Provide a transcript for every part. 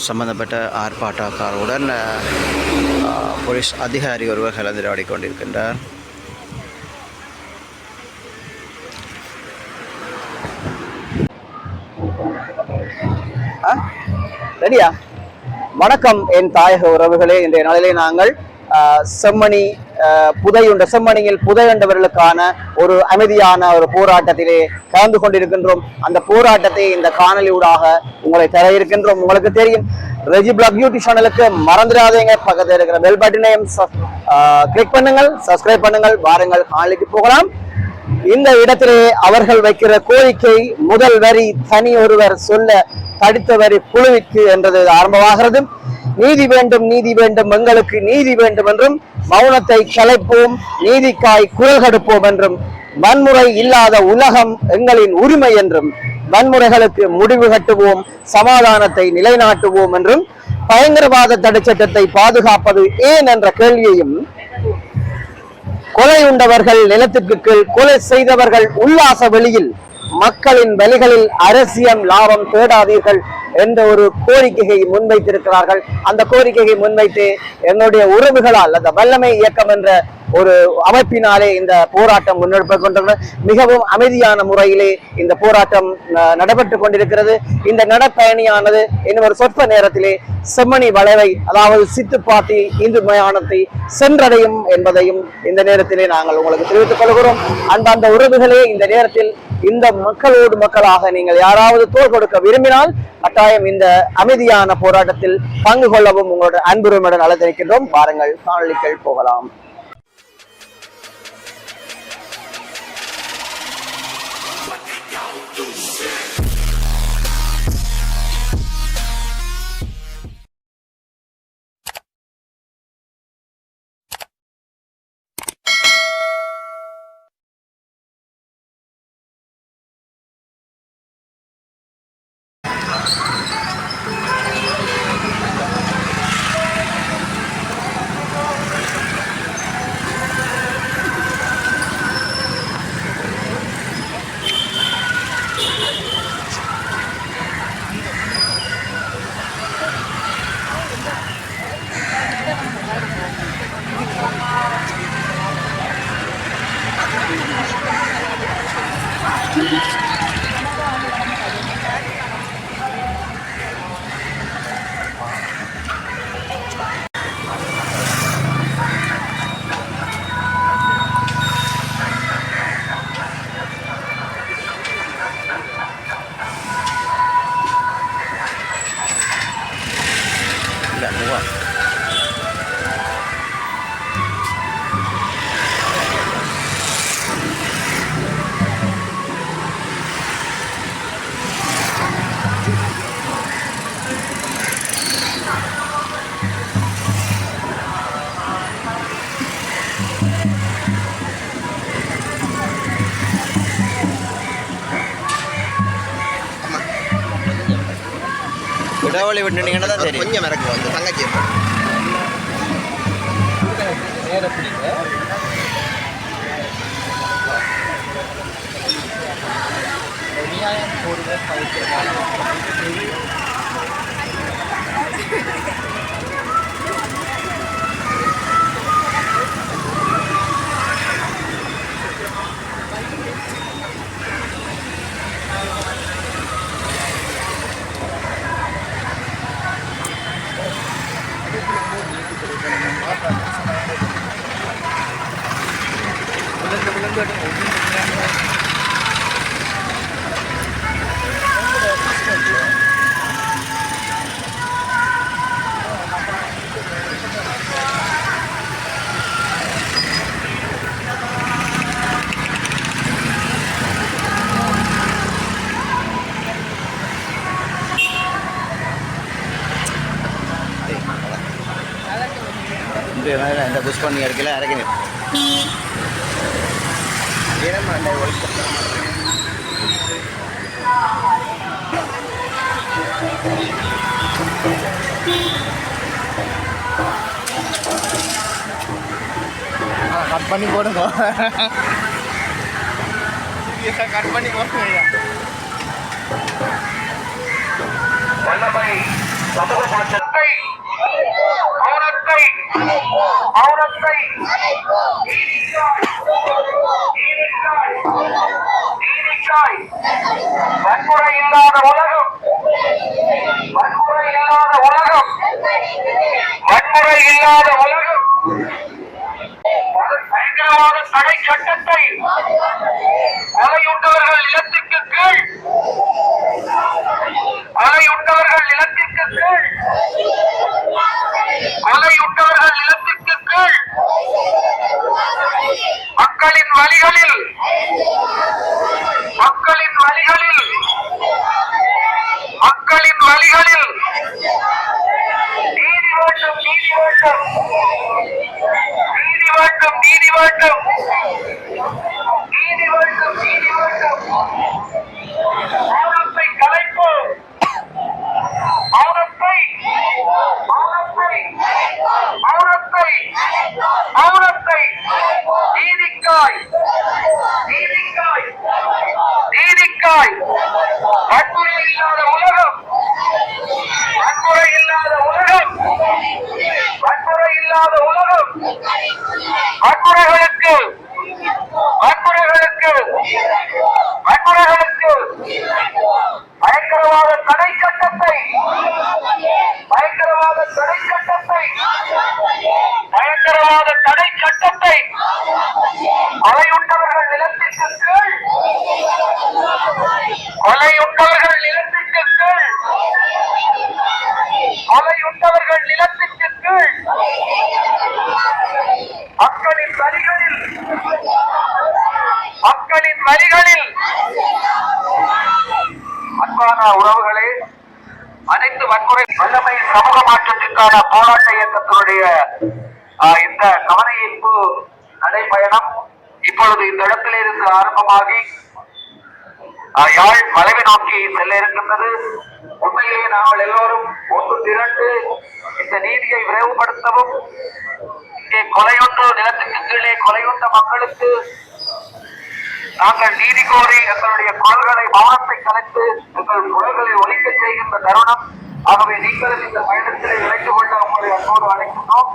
சம்பந்தப்பட்ட ஆர்ப்பாட்டக்காரருடன் போலீஸ் அதிகாரி ஒருவர் கலந்துரையாடி கொண்டிருக்கின்றார். ரெடியா? வணக்கம் என் தாயக உறவுகளே. இன்றைய நாளிலே நாங்கள் செம்மணி செம்மணியில் புதையுண்டவர்களுக்கான ஒரு அமைதியான ஒரு போராட்டத்திலே கலந்து கொண்டிருக்கின்றோம். அந்த போராட்டத்தை இந்த காணொலியூடாக உங்களை தர இருக்கின்றோம். உங்களுக்கு தெரியும், ரெஜி பிளாக் யூடியூப் சேனலுக்கு மறந்துடாதீங்க, பக்கத்தில் இருக்கிற பெல் பட்டனையும் கிளிக் பண்ணுங்கள், சப்ஸ்கிரைப் பண்ணுங்கள். வாருங்கள் காணொலிக்கு போகலாம். இந்த இடத்திலே அவர்கள் வைக்கிற கோரிக்கை முதல் வரி தனி ஒருவர் சொல்ல தடுத்த வரி குழுவிற்கு என்றது ஆரம்பமாகிறது. நீதி வேண்டும், நீதி வேண்டும், எங்களுக்கு நீதி வேண்டும் என்றும், மௌனத்தை கலைப்போம், நீதிக்காய் குரல் கடுப்போம் என்றும், வன்முறை இல்லாத உலகம் எங்களின் உரிமை என்றும், வன்முறைகளுக்கு முடிவு கட்டுவோம், சமாதானத்தை நிலைநாட்டுவோம் என்றும், பயங்கரவாத தடை சட்டத்தை பாதுகாப்பது ஏன் என்ற கேள்வியையும், கொலை உண்டவர்கள் நிலத்திற்கு கீழ், கொலை செய்தவர்கள் உல்லாச வெளியில், மக்களின் வழிகளில் அரசியல் லாபம் தேடாதீர்கள் என்ற ஒரு கோரிக்கையை முன்வைத்திருக்கிறார்கள். அந்த கோரிக்கையை முன்வைத்து என்னுடைய உறவுகளால் அந்த வல்லமை இயக்கம் என்ற ஒரு அமைப்பினாலே இந்த போராட்டம் முன்னெடுப்பு கொண்டிருக்கிறது. மிகவும் அமைதியான முறையிலே இந்த போராட்டம் நடைபெற்றுக் கொண்டிருக்கிறது. இந்த நடப்பயணியானது இன்னும் ஒரு சொற்ப நேரத்திலே செம்மணி வளைவை, அதாவது சித்துப்பாத்தி இந்து மயானத்தை சென்றடையும் என்பதையும் இந்த நேரத்திலே நாங்கள் உங்களுக்கு தெரிவித்துக் கொள்கிறோம். அந்த உறவுகளே, இந்த நேரத்தில் இந்த மக்களோடு மக்களாக நீங்கள் யாராவது தோள் கொடுக்க விரும்பினால் கட்டாயம் இந்த அமைதியான போராட்டத்தில் பங்கு கொள்ளவும் உங்களோட அன்புரிமையுடன் அழைத்திருக்கின்றோம். வாருங்கள் காணொளிகள் போகலாம். விடாவளி விட்டுனீங்கன்னா தான் தெரியும். கொஞ்சம் இறக்கு வந்து தங்கச்சி இந்த புஷ் பண்ணி எடுக்கல இறக்கணும். கட் பண்ணி போடுங்க, கட் பண்ணி போடுங்க. சட்டத்தை மௌனத்தை மௌனத்தை நீதிக்காய் வன்முறை இல்லாத உலகம் வன்முறை இல்லாத உலகம் வன்முறை இல்லாத உலகம் பயங்கரவாத தடை சட்டத்தை கொலையுண்டவர்கள் நிலத்திற்கு கீழ் கொலையுண்டவர்கள் நிலத்திற்கு கீழ் கொலையுண்டவர்கள் நிலத்திற்கு கீழ் மக்களின் வழிகளில் மக்களின் வழிகளில் மக்களின் வழிகளில் நீதி வேண்டும் நீதி வேண்டும் நீதி வேண்டும் நீதி வேண்டும் நீதி வேண்டும் நீதி வேண்டும் மௌனத்தை கலைப்போம் மௌனத்தை மௌனத்தை மௌனத்தை மௌனத்தை நீதிக்காய் நீதிக்காய் நீதிக்காய் வன்முறை இல்லாத உலகம் வன்முறை இல்லாத உலகம் வன்முறை இல்லாத உலகம் வன்முறைகளுக்கு வன்முறைகளுக்கு வன்முறைகளுக்கு பயங்கரவாத தடை சட்டத்தை பயங்கரவாத தடை சட்டத்தை பயங்கரவாத தடை சட்டத்தை கொலையுண்டவர்கள் நிலத்திற்கு கீழ் கொலையுண்டவர்கள் நிலத்திற்கு கீழ் கொலையுண்டவர்கள் நிலத்திற்கு கீழ் மக்களின் வழிகளில் மக்களின் வழிகளில் அன்பான உறவுகளே, அனைத்து வன்முறை வல்லமை சமூக மாற்றத்திற்கான போராட்ட இயக்கத்தினுடைய இந்த கவனஈர்ப்பு நடைபயணம் இப்பொழுது இந்த இடத்திலிருந்து ஆரம்பமாகி யாழ் வளைவை நோக்கி செல்ல இருக்கின்றது. உண்மையிலேயே நாங்கள் எல்லோரும் ஒன்று திரண்டு இந்த நீதியை விரைவுபடுத்தவும் இங்கே கொலையுண்டு நிலத்துக்கு கீழே கொலையுண்ட மக்களுக்கு நாங்கள் நீதி கோரி எங்களுடைய குரல்களை மௌனத்தை கலைத்து எங்கள் குரல்களை ஒலிக்க செய்கின்ற தருணம். ஆகவே நீங்களும் இந்த பயணத்திலே இணைந்து கொள்ள உங்களை அன்போடு அழைக்கின்றோம்.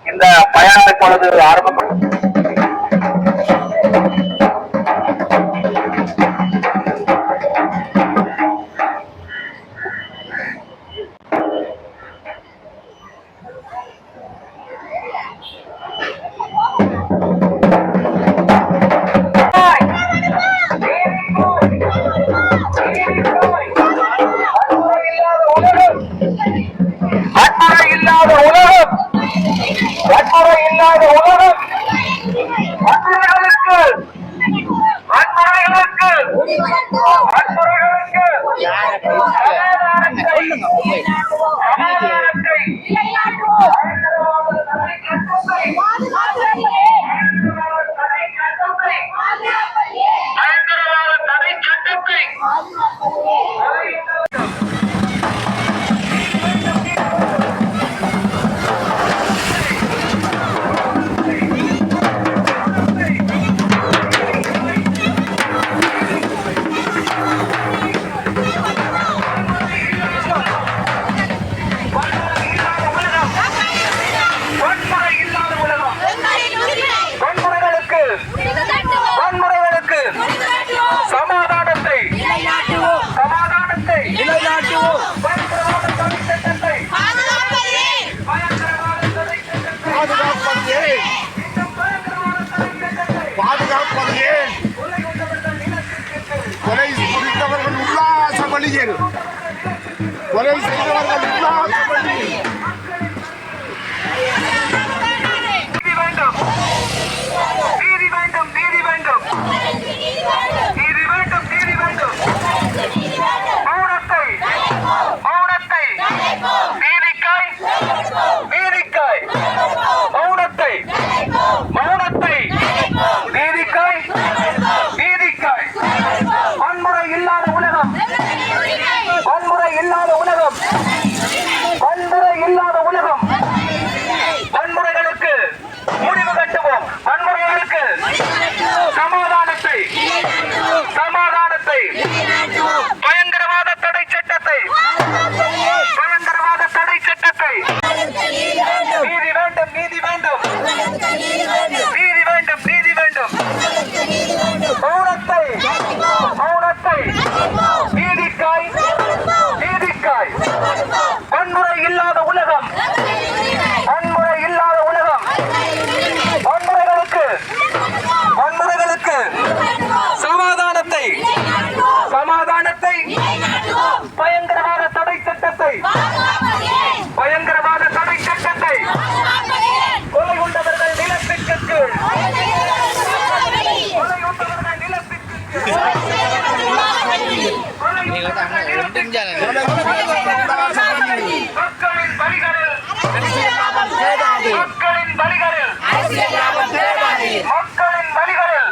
இந்த பயணத்தை பொழுது ஆரம்பப்படும் வன்முறை இல்லாத உலகம் வன்முறைகளுக்கு வன்முறைகளுக்கு வன்முறைகளுக்கு பயங்கரவாத தடை சட்டத்தை வன்முறை இல்லாத உலகம் ஏன்? பாதுகாப்பது ஏன்? கொலை புரிந்தவர்கள் உல்லாச வழியில், கொலை செய்தவர்கள் உல்லாச வழியில். நீதி வேண்டும், நீதி வேண்டும், நீதி வேண்டும், நீதி வேண்டும், நீதி வேண்டும். மௌனத்தை, மௌனத்தை, நீதிக்காய், நீதிக்காய், மௌனத்தை, மௌனத்தை, நீதிக்காய், நீதிக்காய். வன்முறை இல்லாத உலகம், வன்முறை இல்லாத உலகம், வன்முறை இல்லாத உலகம். வன்முறைகளுக்கு முடிவு கட்டுவோம். வன்முறைகளுக்கு சமாதானத்தை, சமாதானத்தை, பயங்கரவாத தடை சட்டத்தை, பயங்கரவாத தடை சட்டத்தை. நீதி வேண்டும், நீதி வேண்டும், நீதி வேண்டும், நீதி வேண்டும். மௌனத்தை, மௌனத்தை, நீதிக்காய், நீதிக்காய். வன்முறை இல்லாத உலகம், வன்முறை இல்லாத உலகம். வன்முறைகளுக்கு, வன்முறைகளுக்கு சமாதானத்தை, சமாதானத்தை, பயங்கரவாத தடை சட்டத்தை, பயங்கரவாத தடை சட்டத்தை. கொலை உண்டவர்கள் நிலத்திற்கு கீழ், கொலை உண்டவர்கள் நிலத்திற்கு கீழ், கொலை உண்டவர்கள் நிலத்திற்கு கீழ். மக்களின் வழிகளில், மக்களின் வழிகளில், மக்களின் வழிகளில்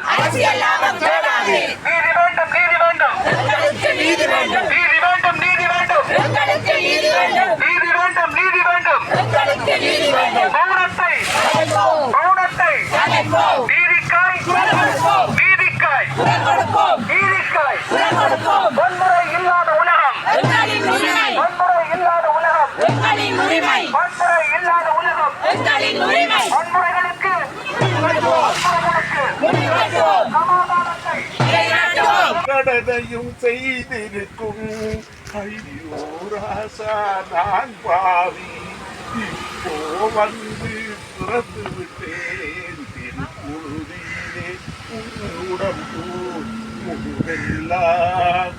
நீதி வேண்டும், நீதி வேண்டும், நீதி வேண்டும், நீதி வேண்டும், நீதி வேண்டும், நீதி வேண்டும், நீதி வேண்டும். மௌனத்தை, மௌனத்தை, நீதிக்காய், நீதிக்காய், நீதிக்காய். வன்முறை இல்லாத உலகம், வன்முறை இல்லாத உலகம், வன்முறை இல்லாத உலகம். வன்முறைகளுக்கு, வன்முறைகளுக்கு சமாதானத்தை. கடனையும் செய்திருக்கும் ஐயோ ராசா நான் பாவி, இப்போ வந்து பிறந்து விட்டேன் திருக்குழுதியிலே உன்னுடன் முழுவெல்லாம்